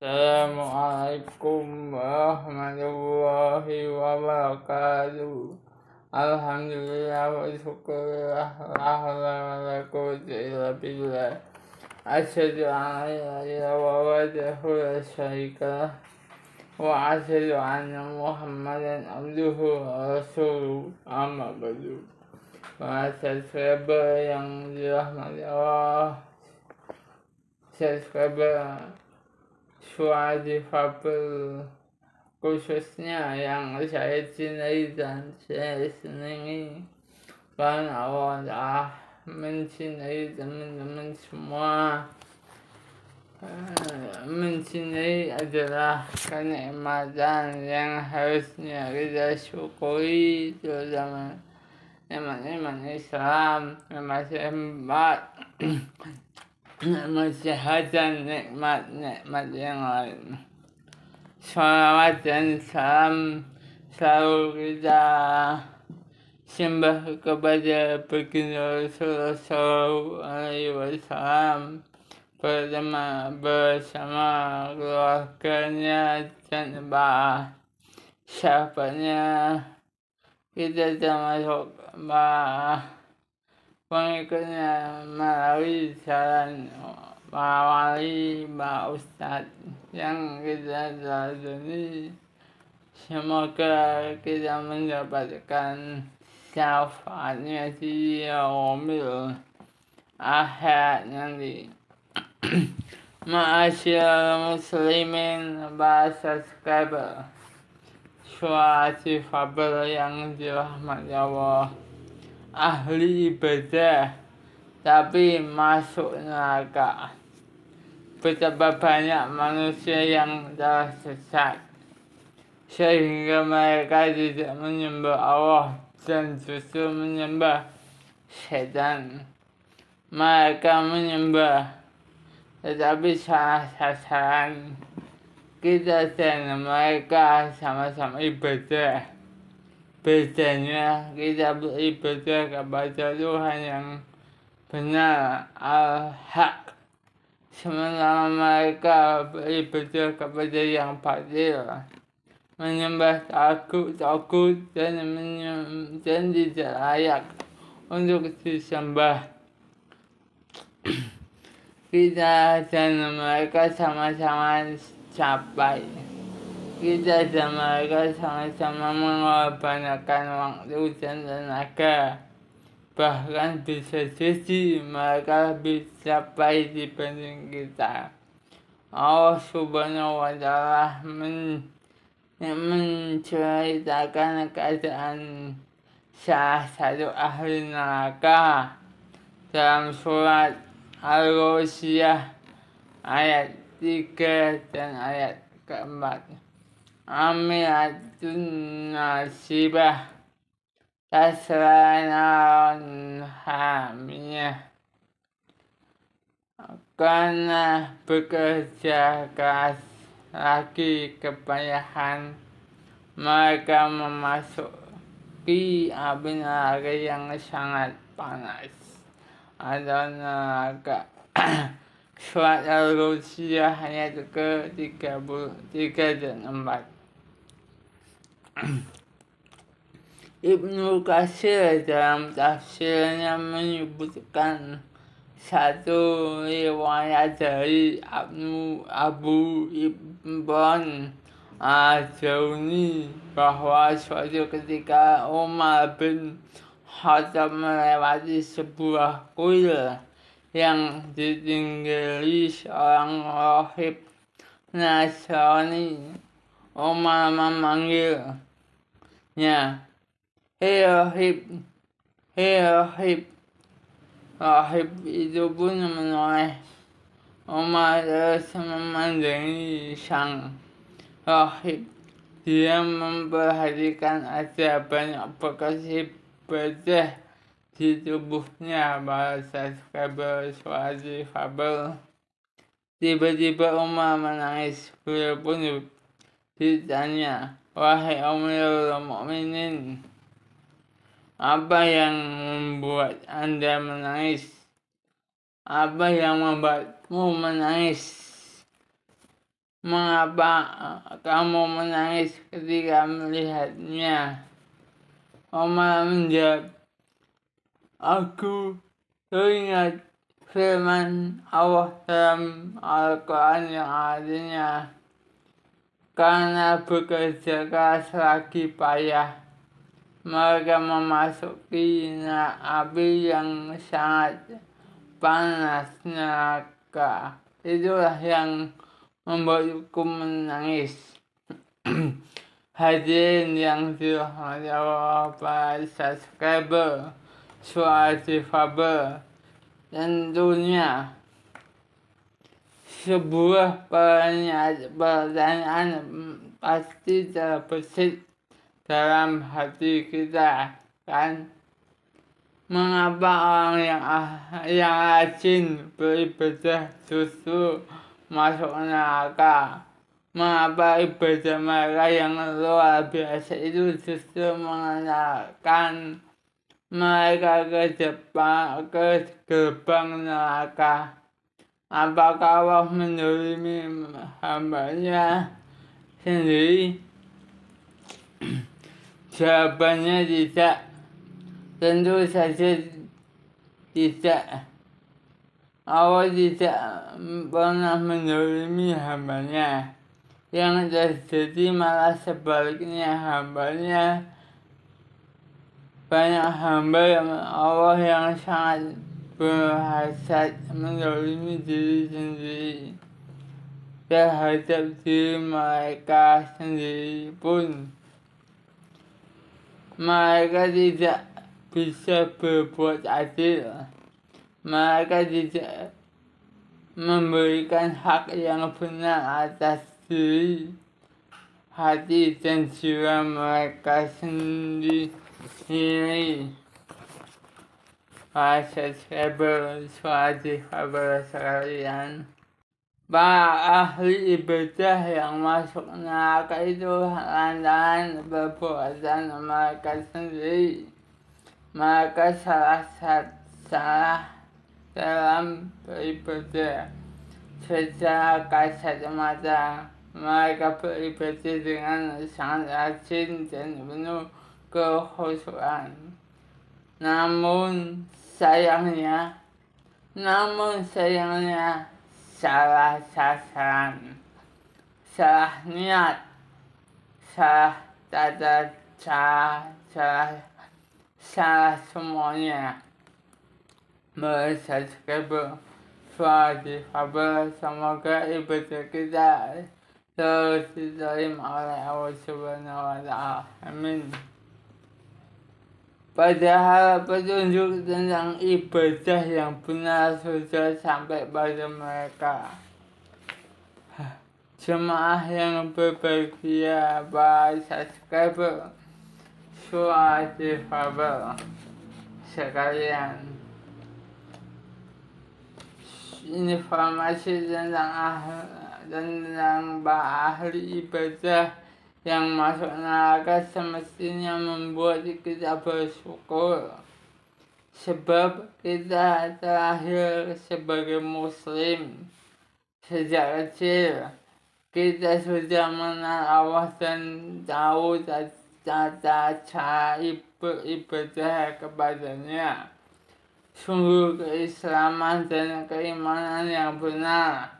Assalamualaikum warahmatullahi wabarakatuh. Alhamdulillah wa syukurillah la haula wala quwwata illa billah. Asyhadu an la ilaha illallah wahdahu la syarika lah wa asyhadu anna Muhammadan abduhu wa rasuluh. Amma ba'du. Subscriber yang dirahmati Allah, subscriber Suara difabel khususnya yang saya cintai dan saya senangi, karena Allah telah mencintai teman-teman semua. Mencintai adalah kenikmatan yang harusnya kita syukuri, terutama nikmat-nikmat Islam, nikmat sehat, nikmat dan nikmat-nikmat yang lain. Salawat dan salam selalu kita sembah kepada baginda Rasulullah SAW bersama keluarganya dan sahabatnya. Kita termasuk pengikutnya melalui jalan para wali, para ustadz yang kita jalani. Semoga kita mendapatkan syafaatnya di yaumil akhir nanti. Ma'asyiral muslimin, para subscriber Suara difabel yang dirahmati Allah, ahli ibadah tapi masuk neraka. Betapa banyak manusia yang tersesat sehingga mereka tidak menyembah Allah dan justru menyembah setan. Mereka menyembah tetapi salah sasaran. Kita dan mereka sama-sama ibadah. Bedanya kita beribadah kepada Tuhan yang benar, al-haq, sementara mereka beribadah kepada yang batil, menyembah takut dan tidak layak untuk disembah. Kita dan mereka sama-sama capai. Kita dan mereka sama-sama mengorbankan waktu dan tenaga. Bahkan bisa jadi mereka lebih capai dibanding kita. Allah Subhanahu wa Ta'ala menceritakan keadaan salah satu ahli neraka dalam surat Al-Ghasyiyah ayat 3 dan ayat keempat. Amilatun nasibah tasranan hamiyah, karena bekerja keras lagi kepayahan mereka memasuki api neraka yang sangat panas atau neraka. Surat Al-Ghasyiyah ayat ke-33 dan 4. Ibnu Katsir dalam tafsirnya menyebutkan satu riwayat dari Abu Ibn Al-Jawni bahwa suatu ketika Umar bin Khattab melewati sebuah kuil yang ditinggali seorang rahib Nasrani. Umar memanggilnya, "Hei rahib, hei rahib." Rahib itu pun menoleh. Umar terus memandangi sang rahib. Dia memperhatikan ada banyak bekas ibadah di tubuhnya. Para subscriber Suara difabel. Tiba-tiba Umar menangis. Beliau pun ditanya, "Wahai Amirul Mukminin, apa yang membuat Anda menangis? Apa yang membuatmu menangis?" Mengapa kamu menangis ketika melihatnya? Omar menjawab, aku teringat firman Allah dalam Al-Quran yang artinya, karena bekerja keras lagi payah, mereka memasuki api yang sangat panas neraka. Itulah yang membuatku menangis. Hadirin yang dirahmati Allah, para subscriber Suara Difabel, tentunya sebuah pertanyaan pasti terbesit dalam hati kita, kan? Mengapa orang yang rajin beribadah justru masuk neraka? Mengapa ibadah mereka yang luar biasa itu justru mengenalkan mereka ke gerbang neraka? Apakah Allah menzalimi hambanya sendiri? Jawabannya tidak. Tentu saja tidak. Allah tidak pernah menzalimi hambanya. Yang terjadi malah sebaliknya, banyak hamba yang Allah yang sangat berhasad menzalimi diri sendiri terhadap diri mereka sendiri pun. Mereka tidak bisa berbuat adil. Mereka tidak memberikan hak yang benar atas diri, hati, dan jiwa mereka sendiri. Para subscriber Suara Difabel sekalian, para ahli ibadah yang masuk neraka itu lantaran perbuatan mereka sendiri. Mereka salah dalam beribadah. Secara kasat mata, mereka beribadah dengan sangat rajin dan penuh kekhusyuan. Namun sayangnya salah sasaran, salah niat, salah tata cara, salah semuanya. Subscriber Suara Difabel, semoga ibadah kita terus diterima oleh Allah Subhanahu wa Ta'ala. Amin. Padahal petunjuk tentang ibadah yang benar sudah sampai pada mereka. Jemaah yang berbahagia, para subscriber Suara Difabel sekalian, informasi tentang para ahli ibadah yang masuk neraka semestinya membuat kita bersyukur, sebab kita terlahir sebagai muslim. Sejak kecil kita sudah mengenal Allah dan tahu tata cara ibadah kepadanya. Sungguh keislaman dan keimanan yang benar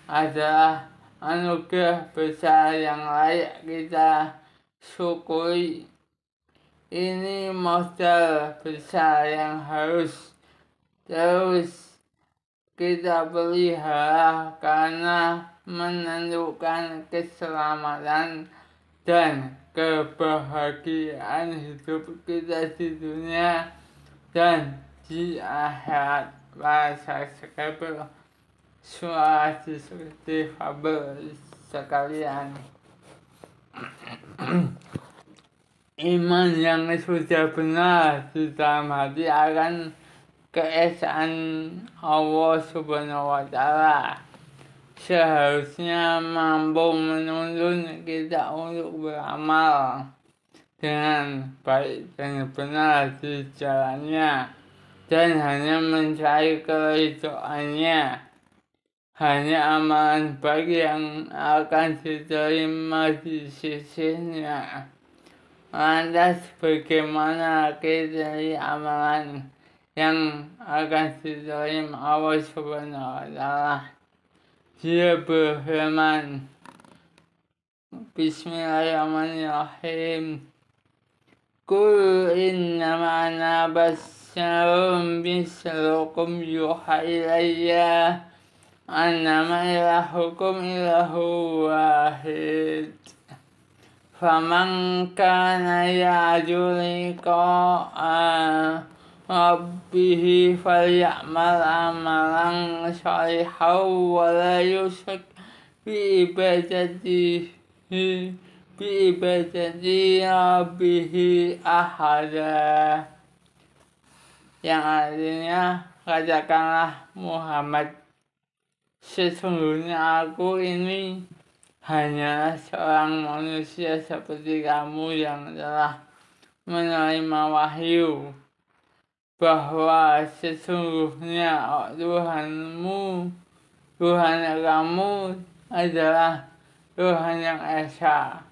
adalah anugerah besar yang layak kita syukuri. Ini modal besar yang harus terus kita pelihara karena menentukan keselamatan dan kebahagiaan hidup kita di dunia dan di akhirat. Para subscriber Suara Difabel sekalian, iman yang sudah benar di dalam hati akan keesaan Allah Subhanahu wa Ta'ala seharusnya mampu menuntun kita untuk beramal dengan baik dan benar di jalannya dan hanya mencari keridhoannya. hanya amalan baik yang akan diterima di sisinya. Lantas bagaimana kriteria amalan yang akan diterima Allah Subhanahu wa Ta'ala? Dia berfirman, Bismillahirrahmanirrahim. Qul innama ana basyarum mislukum yuha ilayya annama ilahukum ilahu wahid. Faman kana yarju liqa'a Rabbihi falyamal amalan shalihan wa la yusyrik biibadati Rabbihi ahada. Yang artinya, katakanlah Muhammad, sesungguhnya aku ini hanya seorang manusia seperti kamu yang telah menerima wahyu bahwa sesungguhnya Tuhanmu, Tuhan kamu adalah Tuhan yang esa.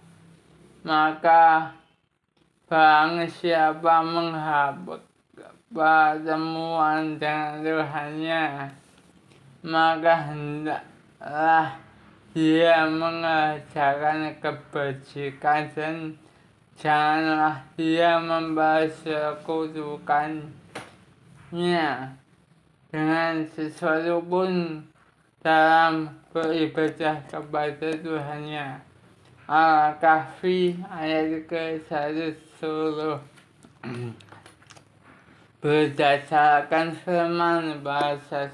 Maka barang siapa menghamba pertemuan dengan Tuhannya, maka hendaklah dia mengerjakan kebajikan dan janganlah dia mempersekutukannya dengan sesuatu pun dalam beribadah kepada Tuhannya. Al-Kahfi ayat ke-110. Berdasarkan firman bahasa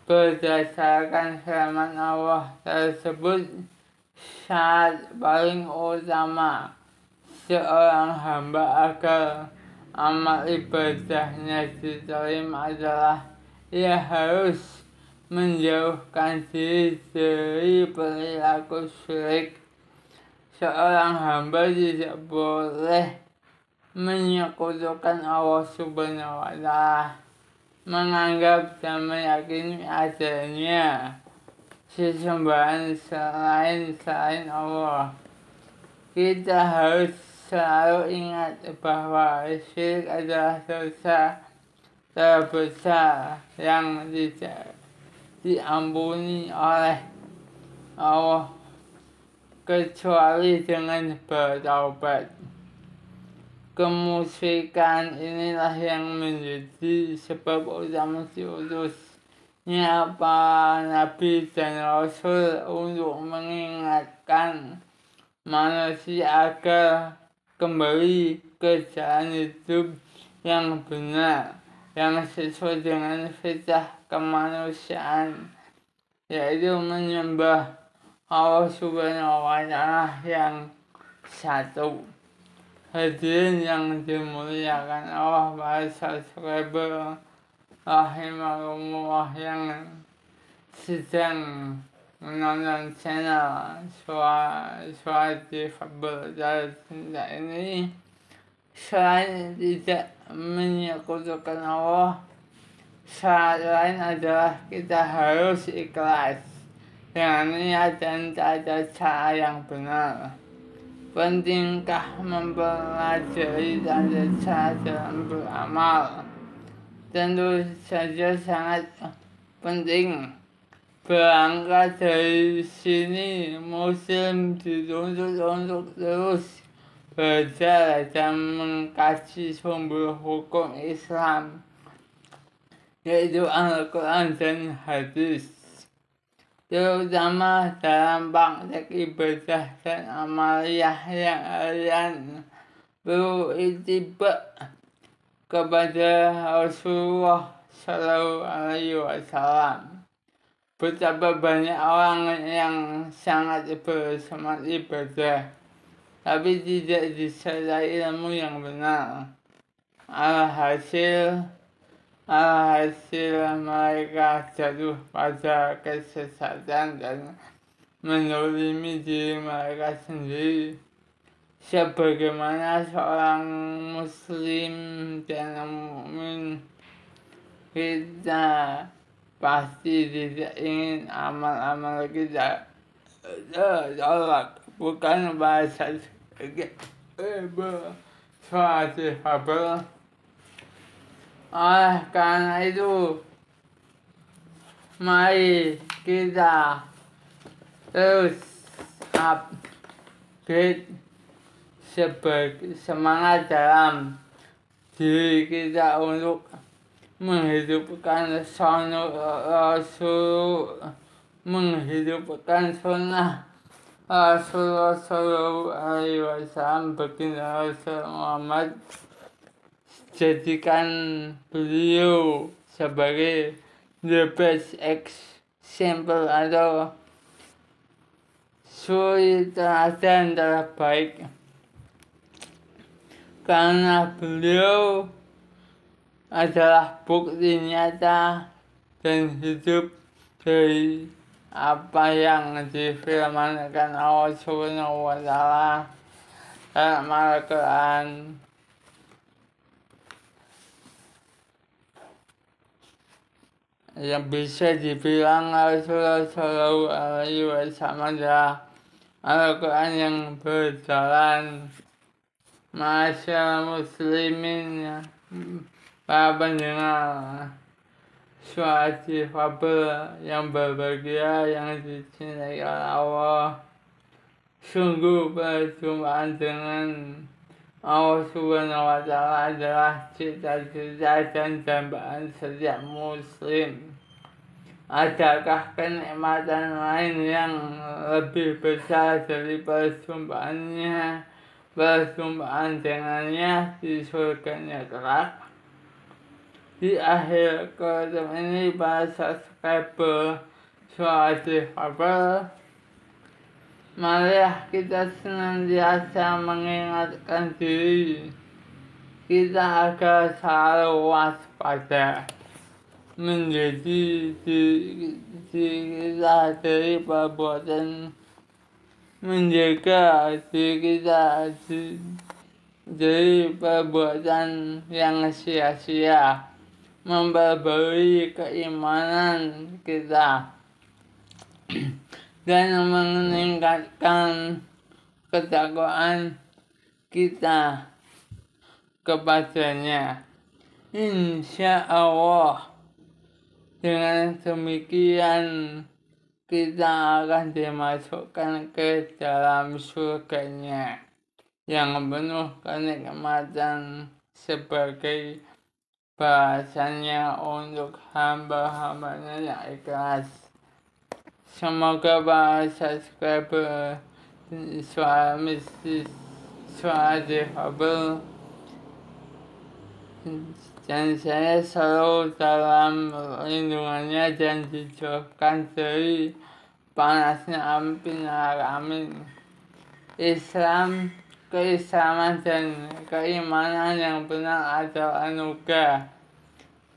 berdasarkan firman Allah tersebut, syarat paling utama seorang hamba agar amal ibadahnya diterima adalah ia harus menjauhkan diri dari perilaku syirik. Seorang hamba tidak boleh menyekutukan Allah Subhanahu wa Ta'ala, menganggap dan meyakini adanya sesembahan selain Allah. Kita harus selalu ingat bahwa syirik adalah dosa terbesar yang tidak diampuni oleh Allah kecuali dengan bertaubat. Kemusyrikan inilah yang menjadi sebab utama diutusnya para nabi dan rasul untuk mengingatkan manusia agar kembali ke jalan hidup yang benar, yang sesuai dengan fitrah kemanusiaan, yaitu menyembah Allah Subhanahu wa Ta'ala yang satu. Hadirin yang dimuliakan Allah, para subscriber rahimahumullah yang sedang menonton channel Suara Difabel dan Cinta ini, selain tidak menyekutukan Allah, syarat lain adalah kita harus ikhlas dengan niat dan tata cara yang benar. Pentingkah mempelajari tata cara dalam beramal? Tentu saja sangat penting. Berangkat dari sini, Muslim dituntut untuk terus belajar dan mengkaji sumber hukum Islam, yaitu Al-Quran dan hadis, terutama dalam praktek ibadah dan amaliyah yang kalian beritiba kepada Rasulullah Shallallahu Alaihi Wasallam. Betapa banyak orang yang sangat bersemangat ibadah, tapi tidak disertai ilmu yang benar. Alhasil mereka jatuh pada kesesatan dan menzalimi diri mereka sendiri. Sebagaimana seorang muslim dan mukmin kita pasti tidak ingin amal-amal kita tolak, bukan bahasa suatu fabel. Oleh karena itu, mari kita terus upgrade semangat dalam diri kita untuk menghidupkan menghidupkan sunnah Rasulullah Shallallahu Alaihi Wasallam, baginda Rasul Muhammad. Jadikan beliau sebagai the best example atau suri teladan terbaik, karena beliau adalah bukti nyata dan hidup dari apa yang difirmankan Allah Subhanahu wa Ta'ala dalam Al-Quran. Yang bisa dibilang Rasulullah Shallallahu Alaihi Wasallam adalah Al-Quran yang berjalan. Masyaallah muslimin, para pendengar suatu fabel yang berbahagia yang dicintai oleh Allah. Sungguh perjumpaan dengan Allah Subhanahu wa Ta'ala adalah cita-cita dan dambaan setiap muslim. Adakah kenikmatan lain yang lebih besar dari perjumpaan dengannya di surganya kelak? Di akhir konten ini, para subscriber suatu fabel, marilah kita senantiasa mengingatkan diri kita agar selalu waspada, menjadi diri kita dari perbuatan, menjaga diri kita dari perbuatan yang sia-sia, memperbarui keimanan kita, dan meningkatkan ketakwaan kita kepadanya. Insya Allah, dengan demikian kita akan dimasukkan ke dalam surganya yang penuh kenikmatan sebagai bahasanya untuk hamba-hambanya yang ikhlas. Semoga para subscriber suara difabel dan saya selalu dalam lindungannya dan dijauhkan dari panasnya api neraka. Amin. Keislaman dan keimanan yang benar adalah anugerah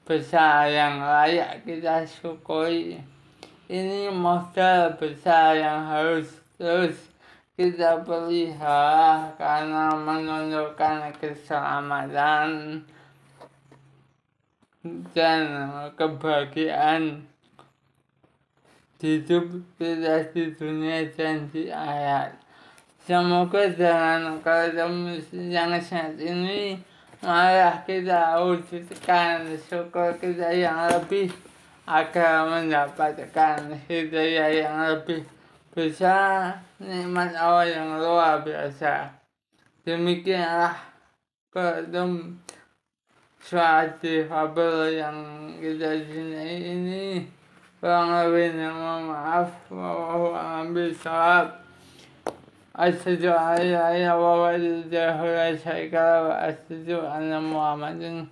besar yang layak kita syukuri. Ini modal besar yang harus terus kita pelihara karena menunjukkan keselamatan dan kebahagiaan hidup kita di dunia dan di akhirat. Semoga dengan ketemu yang saat ini, marilah kita wujudkan syukur kita yang lebih agar mendapatkan hidayah yang lebih besar, nikmat Allah yang luar biasa. Demikianlah ketemu suatu fabel yang kita cintai ini. Kurang lebihnya mohon maaf. Wallahu a'lam bishawab. Asyhadu an la ilaha illallah wa asyhadu anna Muhammadan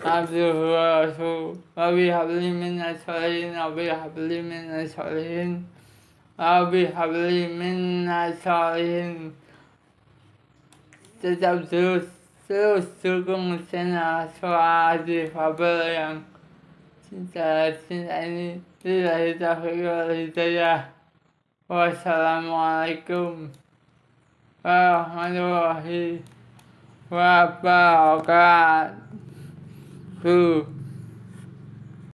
abduhu wa rasuluh. Wa bihabli minas sholihin, wa bihabli minas sholihin, wa bihabli minas sholihin. Tetap terus dukung channel suatu fabel yang cinta ini. Lillahi taufiq wal hidayah. Wassalamualaikum warahmatullahi wabarakatuh.